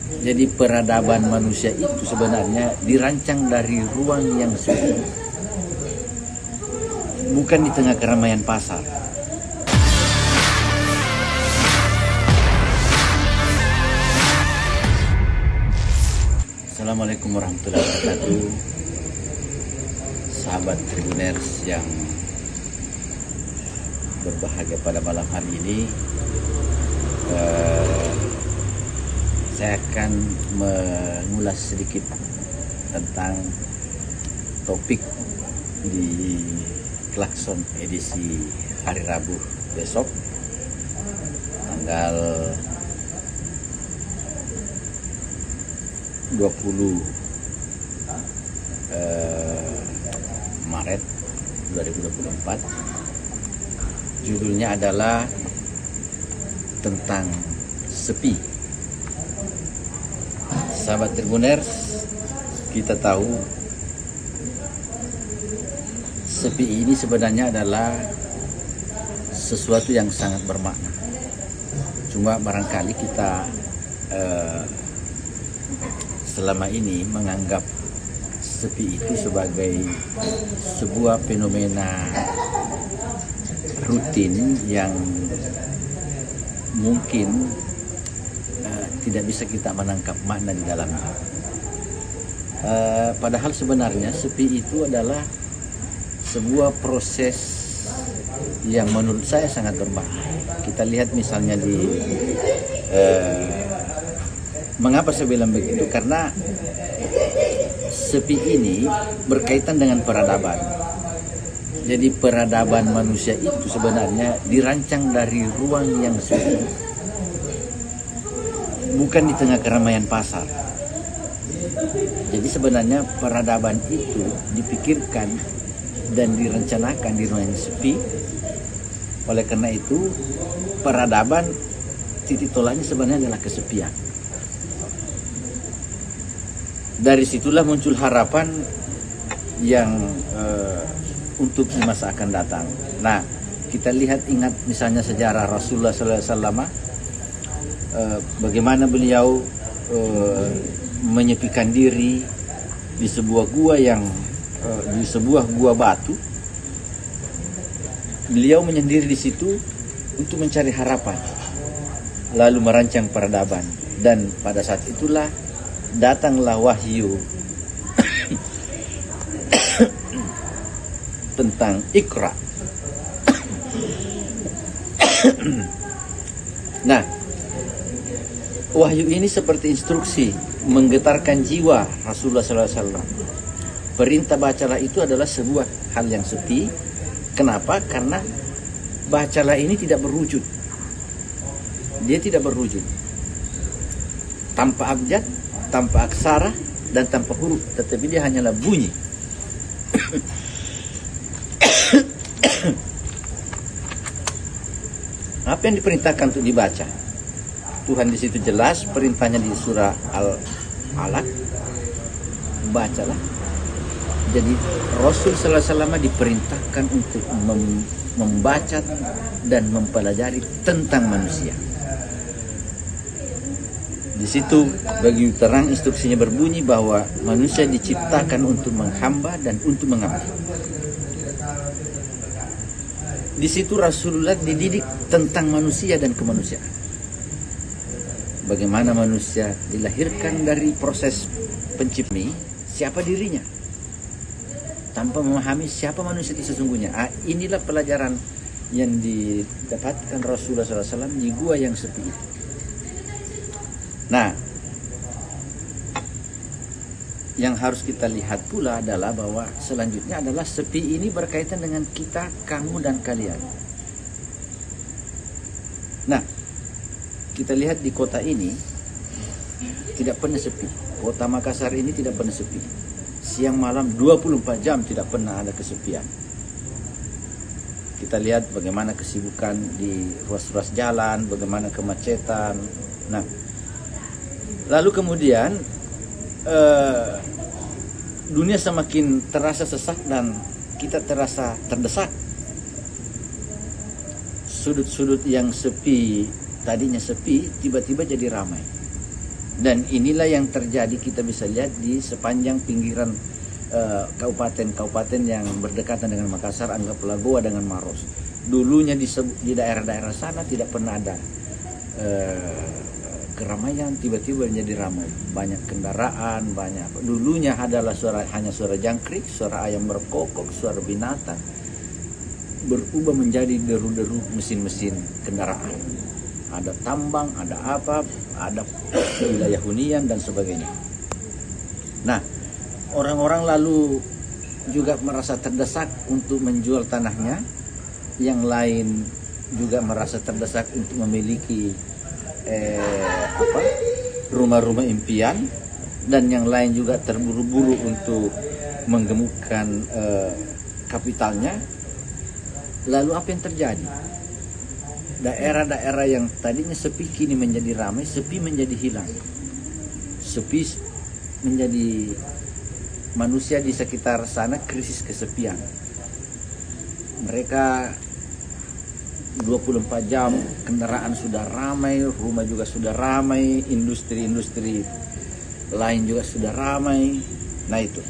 Jadi peradaban manusia itu sebenarnya dirancang dari ruang yang sepi, bukan di tengah keramaian pasar. Assalamualaikum warahmatullahi wabarakatuh, sahabat Tribuners yang berbahagia pada malam hari ini. Saya akan mengulas sedikit tentang topik di Klakson edisi hari Rabu besok, tanggal 20 Maret 2024. Judulnya adalah tentang sepi. Sahabat Tribuners, kita tahu sepi ini sebenarnya adalah sesuatu yang sangat bermakna. Cuma barangkali kita selama ini menganggap sepi itu sebagai sebuah fenomena rutin yang mungkin tidak bisa kita menangkap makna di dalamnya. Padahal sebenarnya sepi itu adalah sebuah proses yang menurut saya sangat bermakna. Kita lihat misalnya di mengapa saya bilang begitu? Karena sepi ini berkaitan dengan peradaban. Jadi peradaban manusia itu sebenarnya dirancang dari ruang yang sepi, bukan di tengah keramaian pasar. Jadi sebenarnya peradaban itu dipikirkan dan direncanakan di ruang yang sepi. Oleh karena itu peradaban titik tolaknya sebenarnya adalah kesepian. Dari situlah muncul harapan yang untuk di masa akan datang. Nah, kita ingat misalnya sejarah Rasulullah SAW, bagaimana beliau menyepikan diri di sebuah gua di sebuah gua batu. Beliau menyendiri di situ untuk mencari harapan, lalu merancang peradaban. Dan pada saat itulah datanglah wahyu tentang Iqra. Nah, wahyu ini seperti instruksi menggetarkan jiwa Rasulullah SAW. Perintah bacalah itu adalah sebuah hal yang sepi. Kenapa? Karena bacalah ini tidak berwujud. Dia tidak berwujud. Tanpa abjad, tanpa aksara, dan tanpa huruf. Tetapi dia hanyalah bunyi. Apa yang diperintahkan untuk dibaca? Tuhan di situ jelas, perintahnya di surah Al-Alaq, bacalah. Jadi Rasul sallallahu alaihi wasallam diperintahkan untuk membaca dan mempelajari tentang manusia. Di situ bagi terang instruksinya berbunyi bahwa manusia diciptakan untuk menghamba dan untuk mengabdi. Di situ Rasulullah dididik tentang manusia dan kemanusiaan. Bagaimana manusia dilahirkan dari proses penciptaan, siapa dirinya, tanpa memahami siapa manusia itu sesungguhnya. Inilah pelajaran yang didapatkan Rasulullah SAW di gua yang sepi itu. Nah, yang harus kita lihat pula adalah bahwa selanjutnya adalah sepi ini berkaitan dengan kita, kamu, dan kalian. Nah, kita lihat di kota ini tidak pernah sepi. Kota Makassar ini tidak pernah sepi. Siang malam 24 jam tidak pernah ada kesepian. Kita lihat bagaimana kesibukan di ruas-ruas jalan, bagaimana kemacetan. Nah, lalu kemudian dunia semakin terasa sesak dan kita terasa terdesak. Sudut-sudut yang sepi, tadinya sepi, tiba-tiba jadi ramai. Dan inilah yang terjadi, kita bisa lihat di sepanjang pinggiran kabupaten-kabupaten yang berdekatan dengan Makassar, anggaplah Goa dengan Maros. Dulunya di daerah-daerah sana tidak pernah ada keramaian, tiba-tiba menjadi ramai. Banyak kendaraan, banyak. Dulunya adalah hanya suara jangkrik, suara ayam berkokok, suara binatang. Berubah menjadi deru-deru mesin-mesin kendaraan. Ada tambang, ada apa, ada wilayah hunian dan sebagainya. Nah, orang-orang lalu juga merasa terdesak untuk menjual tanahnya. Yang lain juga merasa terdesak untuk memiliki rumah-rumah impian, dan yang lain juga terburu-buru untuk menggemukkan kapitalnya. Lalu apa yang terjadi? Daerah-daerah yang tadinya sepi kini menjadi ramai, sepi menjadi hilang. Sepi menjadi, manusia di sekitar sana krisis kesepian. Mereka 24 jam, kendaraan sudah ramai, rumah juga sudah ramai, industri-industri lain juga sudah ramai. Nah itu.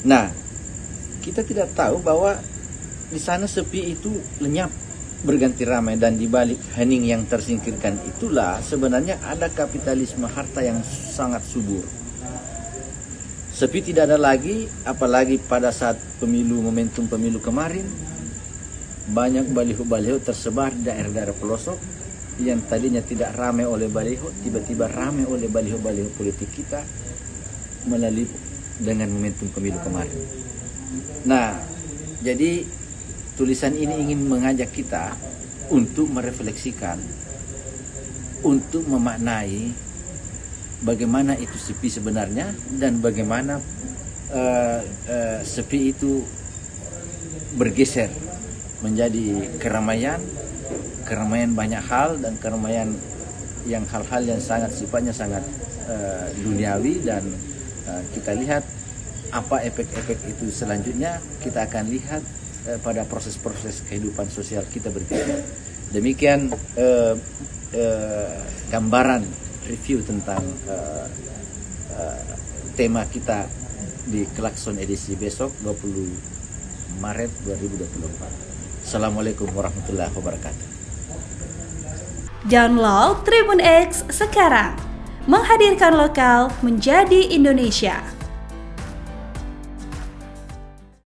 Nah, kita tidak tahu bahwa di sana sepi itu lenyap berganti ramai, dan di balik hening yang tersingkirkan itulah sebenarnya ada kapitalisme harta yang sangat subur. Sepi tidak ada lagi, apalagi pada saat pemilu, momentum pemilu kemarin, banyak baliho-baliho tersebar di daerah-daerah pelosok yang tadinya tidak ramai oleh baliho, tiba-tiba ramai oleh baliho-baliho politik kita melalui dengan momentum pemilu kemarin. Nah, jadi tulisan ini ingin mengajak kita untuk merefleksikan, untuk memaknai bagaimana itu sepi sebenarnya, dan bagaimana sepi itu bergeser menjadi keramaian banyak hal, dan keramaian yang hal-hal yang sangat sifatnya sangat duniawi. Dan kita lihat apa efek-efek itu selanjutnya, kita akan lihat pada proses-proses kehidupan sosial kita berikutnya. Demikian gambaran review tentang tema kita di Klakson edisi besok 20 Maret 2024. Assalamualaikum warahmatullahi wabarakatuh. Download Tribun X sekarang, menghadirkan lokal menjadi Indonesia.